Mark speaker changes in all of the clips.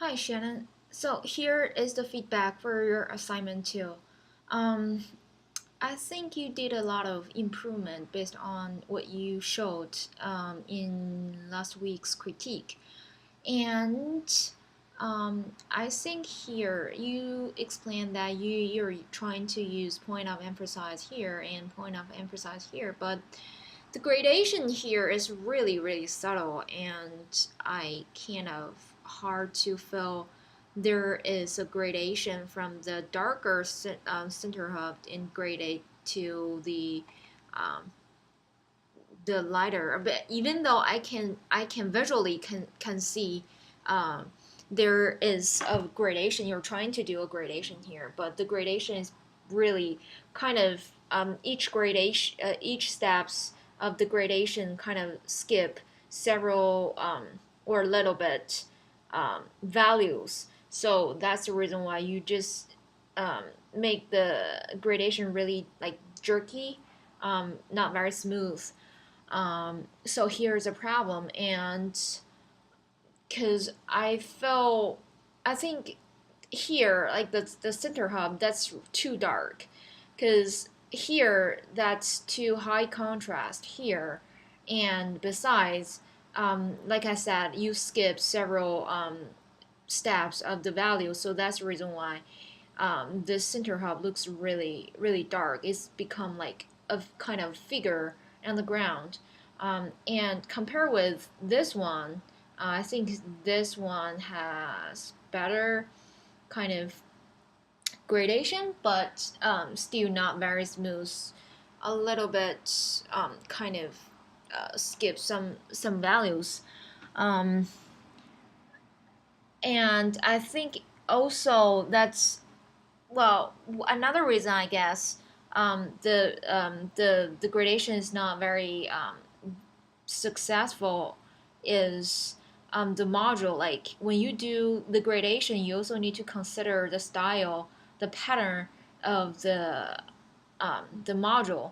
Speaker 1: Hi, Shannon. So here is the feedback for your assignment too. Um, I think you did a lot of improvement based on what you showed in last week's critique. And I think here you explained that you're trying to use point of emphasis here and point of emphasis here, but the gradation here is really subtle, and I kind of hard to feel there is a gradation from the darker center hub in grade 8 to um, the lighter. But even though I can visually can see um, there is a gradation. You're trying to do a gradation here, but the gradation is really kind of each gradation, each steps of the gradation kind of skip several or a little bit values. So that's the reason why you just um, make the gradation really like jerky, not very smooth. So here's a problem, and because I think here, like the center hub, that's too dark, because here that's too high contrast here, and besides, like I said, you skip several steps of the value, so that's the reason why the center hub looks really dark. It's become like a kind of figure on the ground. And compare with this one, I think this one has better kind of gradation, but still not very smooth. A little bit kind of skip some values. Um, and I think also that's well, another reason I guess the gradation is not very successful is the module. Like when you do the gradation, you also need to consider the style, the pattern of the module.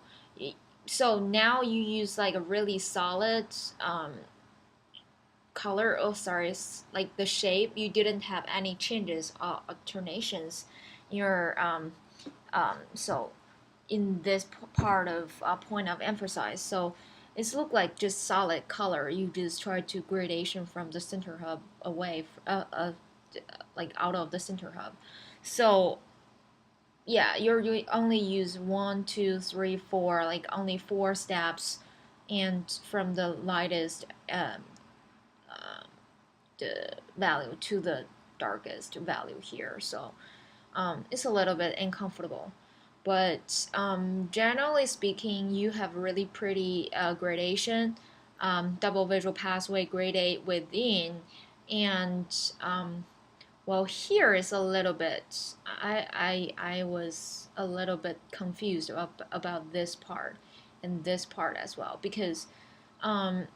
Speaker 1: So now you use like a really solid color. Oh, sorry, like the shape. You didn't have any changes or alternations in your so in this part of point of emphasis. So it's look like just solid color. You just try to gradation from the center hub away, like out of the center hub. So yeah, you only use one, two, three, four, like only four steps, and from the lightest the value to the darkest value here. So it's a little bit uncomfortable. But generally speaking, you have really pretty gradation, double visual pathway gradate within, and well, here is a little bit. I was a little bit confused about this part and this part as well because um,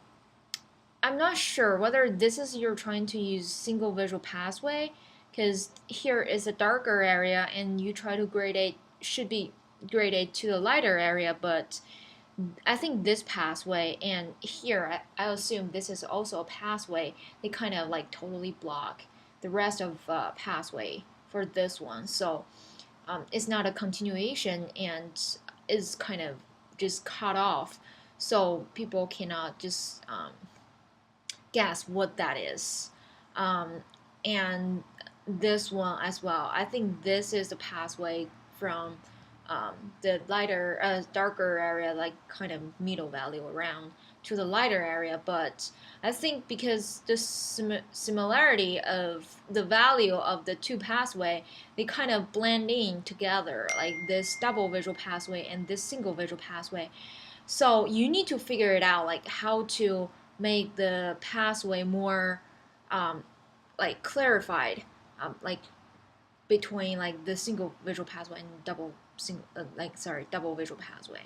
Speaker 1: I'm not sure whether this is you're trying to use single visual pathway because here is a darker area and you try to gradate should be graded to the lighter area, but I think this pathway and here I assume this is also a pathway. They kind of like totally block the rest of pathway for this one, so it's not a continuation and is kind of just cut off, so people cannot just guess what that is. Um, and this one as well. I think this is the pathway from the lighter, darker area, like kind of middle value around, to the lighter area. But I think because the similarity of the value of the two pathway, they kind of blend in together, like this double visual pathway and this single visual pathway. So you need to figure it out, like how to make the pathway more um, like clarified, like between like the single visual pathway and double visual pathway.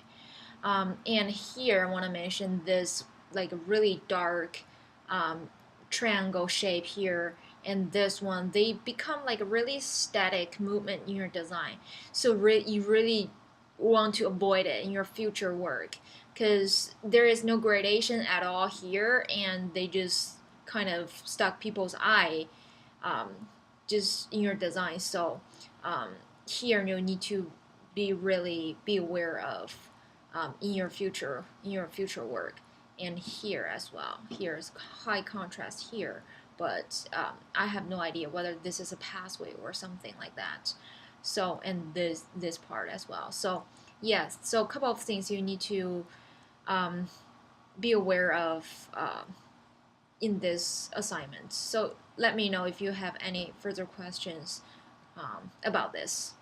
Speaker 1: And here I want to mention this like really dark triangle shape here and this one. They become like a really static movement in your design. So you really want to avoid it in your future work because there is no gradation at all here, and they just kind of stuck people's eye just in your design. So here you need to be aware of in your future work, and here as well. Here's high contrast here, but I have no idea whether this is a pathway or something like that. So and this part as well. So yes, so a couple of things you need to um, be aware of in this assignment. So let me know if you have any further questions about this.